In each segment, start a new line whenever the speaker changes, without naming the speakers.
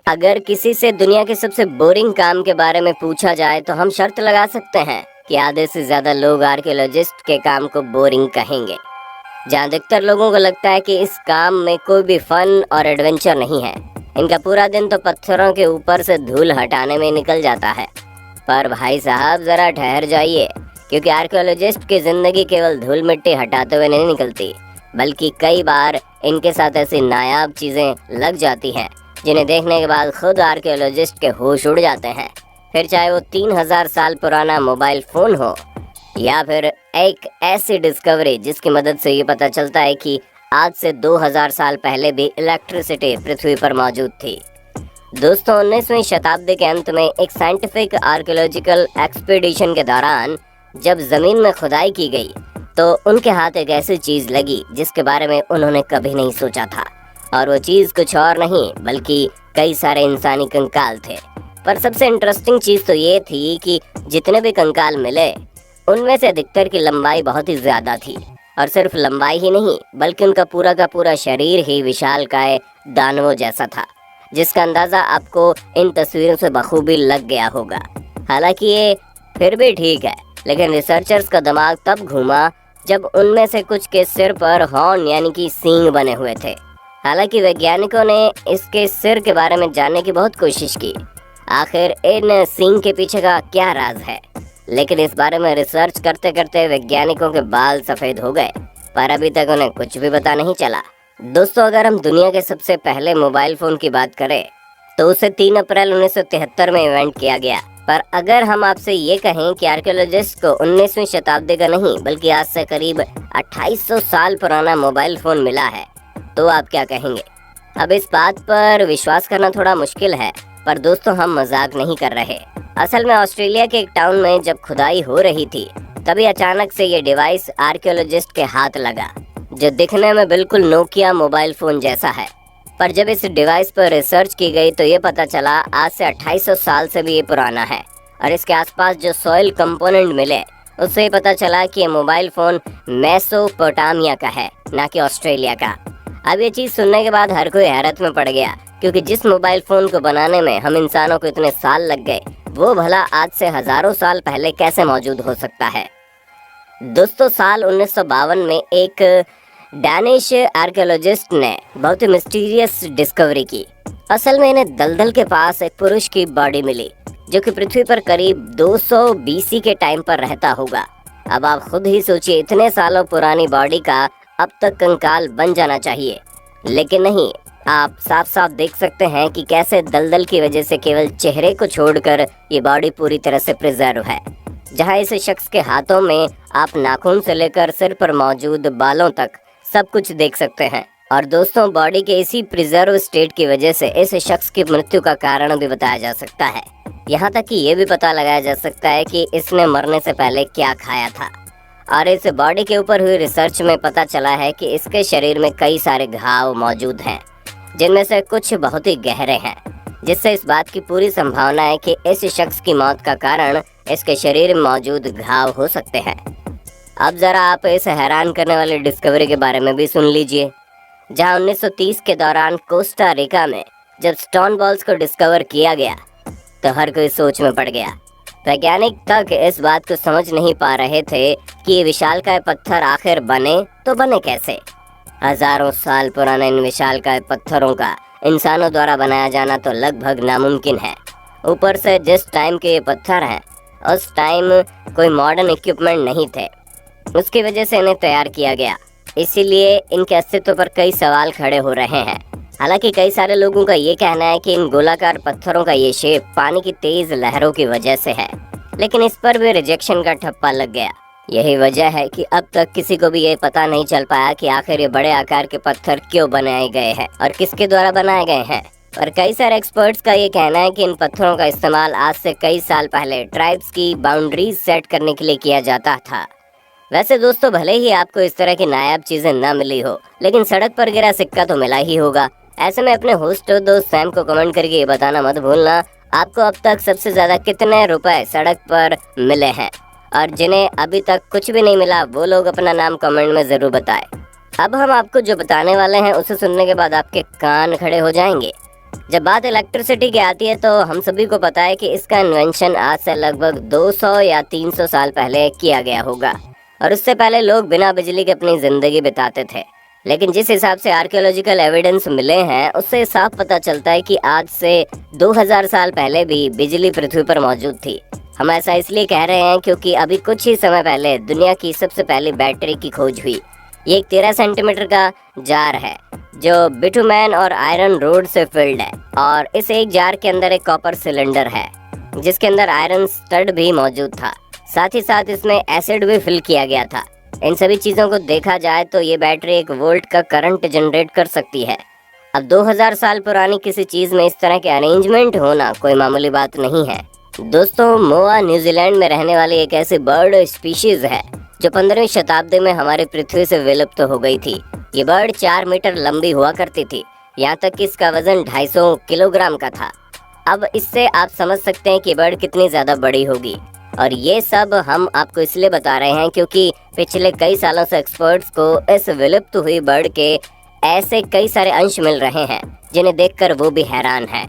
अगर किसी से दुनिया के सबसे बोरिंग काम के बारे में पूछा जाए तो हम शर्त लगा सकते हैं कि आधे से ज्यादा लोग आर्कियोलॉजिस्ट के काम को बोरिंग कहेंगे। जहाँ अधिकतर लोगों को लगता है कि इस काम में कोई भी फन और एडवेंचर नहीं है। इनका पूरा दिन तो पत्थरों के ऊपर से धूल हटाने में निकल जाता है। पर भाई साहब जरा ठहर जाइए, क्योंकि आर्कियोलॉजिस्ट की जिंदगी केवल धूल मिट्टी हटाते हुए नहीं निकलती, बल्कि कई बार इनके साथ ऐसी नायाब चीजें लग जाती हैं जिन्हें देखने के बाद खुद आर्कियोलॉजिस्ट के होश उड़ जाते हैं। फिर चाहे वो 3000 साल पुराना मोबाइल फोन हो या फिर एक ऐसी डिस्कवरी जिसकी मदद से ये पता चलता है कि आज से 2000 साल पहले भी इलेक्ट्रिसिटी पृथ्वी पर मौजूद थी। दोस्तों, 19वीं शताब्दी के अंत में एक साइंटिफिक आर्कियोलॉजिकल एक्सपीडिशन के दौरान जब जमीन में खुदाई की गई तो उनके हाथ एक ऐसी चीज लगी जिसके बारे में उन्होंने कभी नहीं सोचा था, और वो चीज कुछ और नहीं बल्कि कई सारे इंसानी कंकाल थे। पर सबसे इंटरेस्टिंग चीज तो ये थी कि जितने भी कंकाल मिले उनमें से अधिकतर की लंबाई बहुत ही ज्यादा थी, और सिर्फ लंबाई ही नहीं बल्कि उनका पूरा का पूरा शरीर ही विशालकाय दानवों जैसा था, जिसका अंदाजा आपको इन तस्वीरों से बखूबी लग गया होगा। हालांकि ये फिर भी ठीक है, लेकिन रिसर्चर्स का दिमाग तब घूमा जब उनमें से कुछ के सिर पर हॉर्न यानी कि सींग बने हुए थे। हालांकि वैज्ञानिकों ने इसके सिर के बारे में जानने की बहुत कोशिश की, आखिर इन सींग के पीछे का क्या राज है, लेकिन इस बारे में रिसर्च करते करते वैज्ञानिकों के बाल सफेद हो गए, पर अभी तक उन्हें कुछ भी पता नहीं चला। दोस्तों, अगर हम दुनिया के सबसे पहले मोबाइल फोन की बात करें तो उसे 3 अप्रैल 1973 में इन्वेंट किया गया। पर अगर हम आपसे ये कहें कि आर्कियोलॉजिस्ट को 19वीं शताब्दी का नहीं बल्कि आज से करीब 2800 साल पुराना मोबाइल फोन मिला है, तो आप क्या कहेंगे? अब इस बात पर विश्वास करना थोड़ा मुश्किल है, पर दोस्तों हम मजाक नहीं कर रहे। असल में ऑस्ट्रेलिया के एक टाउन में जब खुदाई हो रही थी तभी अचानक से ये डिवाइस आर्कियोलॉजिस्ट के हाथ लगा, जो दिखने में बिल्कुल नोकिया मोबाइल फोन जैसा है। पर जब इस डिवाइस पर रिसर्च की गई तो ये पता चला आज से 2800 साल से भी ये पुराना है, और इसके आसपास जो सॉइल कंपोनेंट मिले उससे ये पता चला कि ये मोबाइल फोन मेसोपोटामिया का है, ना कि ऑस्ट्रेलिया का। अब ये चीज सुनने के बाद हर कोई हैरत में पड़ गया, क्योंकि जिस मोबाइल फोन को बनाने में हम इंसानों को इतने साल लग गए वो भला आज से हजारों साल पहले कैसे मौजूद हो सकता है। दोस्तों, साल 1952 में एक डैनिश आर्कियोलॉजिस्ट ने बहुत ही मिस्टीरियस डिस्कवरी की। असल में इन्हें दलदल के पास एक पुरुष की बॉडी मिली जो कि पृथ्वी पर करीब 200 बीसी के टाइम पर रहता होगा। अब आप खुद ही सोचिए, इतने सालों पुरानी बॉडी का अब तक कंकाल बन जाना चाहिए, लेकिन नहीं। आप साफ साफ देख सकते हैं कि कैसे दलदल की वजह से केवल चेहरे को छोड़कर ये बॉडी पूरी तरह से प्रिजर्व है। जहां इस शख्स के हाथों में आप नाखून से लेकर सिर पर मौजूद बालों तक सब कुछ देख सकते हैं। और दोस्तों, बॉडी के इसी प्रिजर्व स्टेट की वजह से इस शख्स की मृत्यु का कारण भी बताया जा सकता है। यहाँ तक कि ये भी पता लगाया जा सकता है कि इसने मरने से पहले क्या खाया था। और इस बॉडी के ऊपर हुई रिसर्च में पता चला है कि इसके शरीर में कई सारे घाव मौजूद हैं, जिनमें से कुछ बहुत ही गहरे हैं, जिससे इस बात की पूरी संभावना है कि इस शख्स की मौत का कारण इसके शरीर में मौजूद घाव हो सकते हैं। अब जरा आप इस हैरान करने वाली डिस्कवरी के बारे में भी सुन लीजिए। जहां 1930 के दौरान कोस्टा रिका में जब स्टोन बॉल्स को डिस्कवर किया गया तो हर कोई सोच में पड़ गया। वैज्ञानिक तक इस बात को समझ नहीं पा रहे थे कि ये विशालकाय पत्थर आखिर बने तो बने कैसे। हजारों साल पुराने इन विशालकाय पत्थरों का इंसानों द्वारा बनाया जाना तो लगभग नामुमकिन है। ऊपर से जिस टाइम के ये पत्थर हैं उस टाइम कोई मॉडर्न इक्विपमेंट नहीं थे, उसकी वजह से इन्हें तैयार किया गया। इसीलिए इनके अस्तित्व पर कई सवाल खड़े हो रहे हैं। हालांकि कई सारे लोगों का ये कहना है कि इन गोलाकार पत्थरों का ये शेप पानी की तेज लहरों की वजह से है, लेकिन इस पर भी रिजेक्शन का ठप्पा लग गया। यही वजह है कि अब तक किसी को भी ये पता नहीं चल पाया कि आखिर ये बड़े आकार के पत्थर क्यों बनाए गए हैं और किसके द्वारा बनाए गए हैं। और कई सारे एक्सपर्ट्स का ये कहना है कि इन पत्थरों का इस्तेमाल आज से कई साल पहले ट्राइब्स की बाउंड्रीज सेट करने के लिए किया जाता था। वैसे दोस्तों, भले ही आपको इस तरह की नायाब चीजें न मिली हो, लेकिन सड़क पर गिरा सिक्का तो मिला ही होगा। ऐसे में अपने होस्ट दोस्त सैम को कमेंट करके ये बताना मत भूलना, आपको अब तक सबसे ज्यादा कितने रुपए सड़क पर मिले हैं, और जिन्हें अभी तक कुछ भी नहीं मिला वो लोग अपना नाम कमेंट में जरूर बताएं। अब हम आपको जो बताने वाले हैं उसे सुनने के बाद आपके कान खड़े हो जाएंगे। जब बात इलेक्ट्रिसिटी की आती है तो हम सभी को पता है कि इसका इन्वेंशन आज से लगभग 200 या 300 साल पहले किया गया होगा और उससे पहले लोग बिना बिजली के अपनी जिंदगी बिताते थे। लेकिन जिस हिसाब से आर्कियोलॉजिकल एविडेंस मिले हैं उससे साफ पता चलता है कि आज से 2000 साल पहले भी बिजली पृथ्वी पर मौजूद थी। हम ऐसा इसलिए कह रहे हैं क्योंकि अभी कुछ ही समय पहले दुनिया की सबसे पहली बैटरी की खोज हुई। ये एक 13 सेंटीमीटर का जार है जो बिटुमेन और आयरन रोड से फिल्ड है और इस एक जार के अंदर एक कॉपर सिलेंडर है जिसके अंदर आयरन स्टड भी मौजूद था। साथ ही साथ इसमें एसिड भी फिल किया गया था। इन सभी चीजों को देखा जाए तो ये बैटरी 1 वोल्ट का करंट जनरेट कर सकती है। अब 2000 साल पुरानी किसी चीज में इस तरह के अरेंजमेंट होना कोई मामूली बात नहीं है। दोस्तों, मोआ न्यूजीलैंड में रहने वाली एक ऐसी बर्ड स्पीशीज है जो 15वीं शताब्दी में हमारी पृथ्वी से विलुप्त हो गई थी। ये बर्ड 4 मीटर लंबी हुआ करती थी, यहाँ तक कि इसका वजन 250 किलोग्राम का था। अब इससे आप समझ सकते हैं कि बर्ड कितनी ज्यादा बड़ी होगी। और ये सब हम आपको इसलिए बता रहे हैं क्योंकि पिछले कई सालों से एक्सपर्ट्स को इस विलुप्त हुई बर्ड के ऐसे कई सारे अंश मिल रहे हैं जिन्हें देखकर वो भी हैरान है।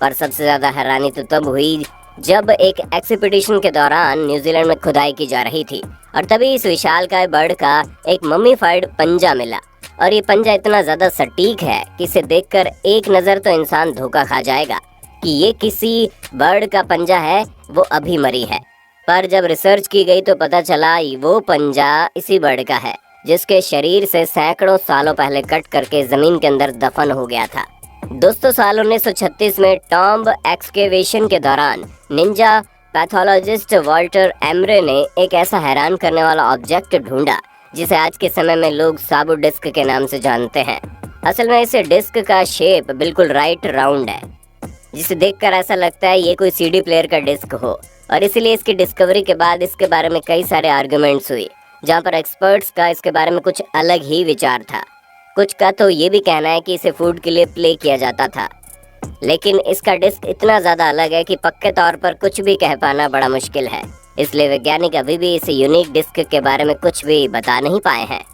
पर सबसे ज्यादा हैरानी तो तब हुई जब एक एक्सपीडिशन के दौरान न्यूजीलैंड में खुदाई की जा रही थी और तभी इस विशालकाय बर्ड का एक मम्मीफाइड पंजा मिला। और ये पंजा इतना ज्यादा सटीक है कि इसे देखकर एक नजर तो इंसान धोखा खा जाएगा कि ये किसी बर्ड का पंजा है, वो अभी मरी है। पर जब रिसर्च की गई तो पता चला वो पंजा इसी बर्ड का है जिसके शरीर से सैकड़ों सालों पहले कट करके जमीन के अंदर दफन हो गया था। दोस्तों, साल 1936 में टॉम्ब एक्सकेवेशन के दौरान निंजा पैथोलॉजिस्ट वाल्टर एमरे ने एक ऐसा हैरान करने वाला ऑब्जेक्ट ढूंढा जिसे आज के समय में लोग साबु डिस्क के नाम से जानते हैं। असल में इसे डिस्क का शेप बिल्कुल राइट राउंड है जिसे देखकर ऐसा लगता है ये कोई सीडी प्लेयर का डिस्क हो। और इसलिए इसकी डिस्कवरी के बाद इसके बारे में कई सारे आर्गुमेंट्स हुई जहाँ पर एक्सपर्ट्स का इसके बारे में कुछ अलग ही विचार था। कुछ का तो ये भी कहना है कि इसे फूड के लिए प्ले किया जाता था, लेकिन इसका डिस्क इतना ज्यादा अलग है कि पक्के तौर पर कुछ भी कह पाना बड़ा मुश्किल है। इसलिए वैज्ञानिक अभी भी इस यूनिक डिस्क के बारे में कुछ भी बता नहीं पाए हैं।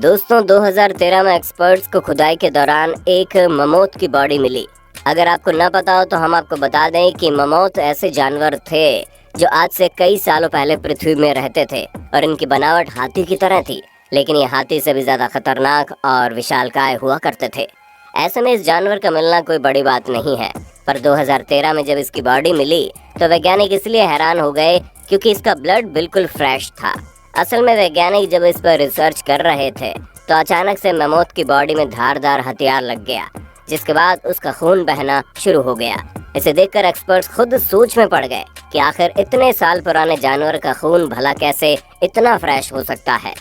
दोस्तों, 2013 में एक्सपर्ट्स को खुदाई के दौरान एक ममोथ की बॉडी मिली। अगर आपको न पता हो तो हम आपको बता दें कि ममोथ ऐसे जानवर थे जो आज से कई सालों पहले पृथ्वी में रहते थे और इनकी बनावट हाथी की तरह थी, लेकिन ये हाथी से भी ज्यादा खतरनाक और विशालकाय हुआ करते थे। ऐसे में इस जानवर का मिलना कोई बड़ी बात नहीं है। पर 2013 में जब इसकी बॉडी मिली तो वैज्ञानिक इसलिए हैरान हो गए क्योंकि इसका ब्लड बिल्कुल फ्रेश था। असल में वैज्ञानिक जब इस पर रिसर्च कर रहे थे तो अचानक से ममोथ की बॉडी में धारदार हथियार लग गया, जिसके बाद उसका खून बहना शुरू हो गया। इसे देखकर एक्सपर्ट्स खुद सोच में पड़ गए कि आखिर इतने साल पुराने जानवर का खून भला कैसे इतना फ्रेश हो सकता है।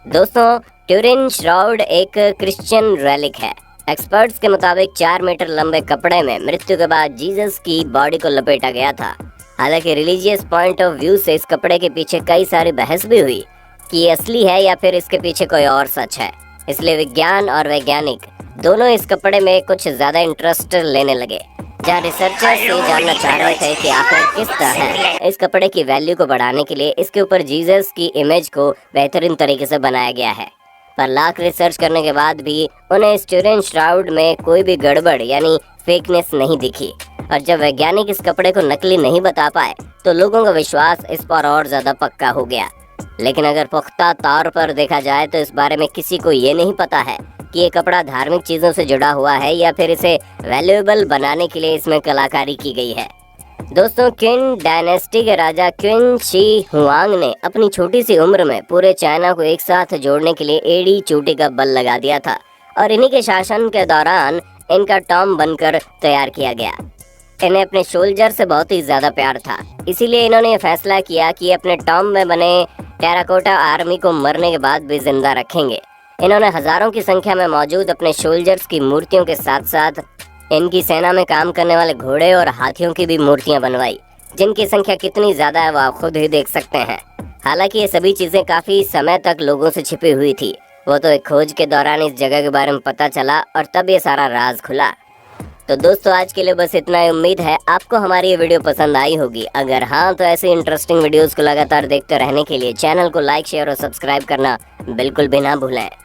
दोस्तों, ट्यूरिन श्राउड एक क्रिश्चियन रेलिक है। एक्सपर्ट्स के मुताबिक 4 मीटर लंबे कपड़े में मृत्यु के बाद जीसस की बॉडी को लपेटा गया था। हालांकि रिलीजियस पॉइंट ऑफ व्यू से इस कपड़े के पीछे कई सारी बहस भी हुई कि ये असली है या फिर इसके पीछे कोई और सच है। इसलिए विज्ञान और वैज्ञानिक दोनों इस कपड़े में कुछ ज्यादा इंटरेस्ट लेने लगे, जहाँ रिसर्चर्स ये जानना चाह रहे थे कि आखिर किस तरह इस कपड़े की वैल्यू को बढ़ाने के लिए इसके ऊपर जीसस की इमेज को बेहतरीन तरीके से बनाया गया है। पर लाख रिसर्च करने के बाद भी उन्हें इस ट्यूरिन श्राउड में कोई भी गड़बड़ यानी फेकनेस नहीं दिखी। और जब वैज्ञानिक इस कपड़े को नकली नहीं बता पाए तो लोगों का विश्वास इस पर और ज्यादा पक्का हो गया। लेकिन अगर पुख्ता तौर पर देखा जाए तो इस बारे में किसी को ये नहीं पता है कि ये कपड़ा धार्मिक चीजों से जुड़ा हुआ है या फिर इसे वैल्यूएबल बनाने के लिए इसमें कलाकारी की गई है। दोस्तों, क्विन डायनेस्टी के राजा क्विन शी हुआंग ने अपनी छोटी सी उम्र में पूरे चाइना को एक साथ जोड़ने के लिए एड़ी चोटी का बल लगा दिया था और इन्हीं के शासन के दौरान इनका टॉम बनकर तैयार किया गया। इन्हें अपने सोल्जर से बहुत ही ज्यादा प्यार था, इसीलिए इन्होंने ये फैसला किया कि अपने टॉम में बने टेराकोटा आर्मी को मरने के बाद भी जिंदा रखेंगे। इन्होंने हजारों की संख्या में मौजूद अपने सोल्जर्स की मूर्तियों के साथ साथ इनकी सेना में काम करने वाले घोड़े और हाथियों की भी मूर्तियां बनवाई, जिनकी संख्या कितनी ज्यादा है वो आप खुद ही देख सकते हैं। हालांकि ये सभी चीजें काफी समय तक लोगों से छिपी हुई थी, वो तो एक खोज के दौरान इस जगह के बारे में पता चला और तब ये सारा राज खुला। तो दोस्तों, आज के लिए बस इतना ही। उम्मीद है आपको हमारी ये वीडियो पसंद आई होगी। अगर हाँ तो ऐसे इंटरेस्टिंग वीडियोस को लगातार देखते रहने के लिए चैनल को लाइक, शेयर और सब्सक्राइब करना बिल्कुल भी ना भूलें।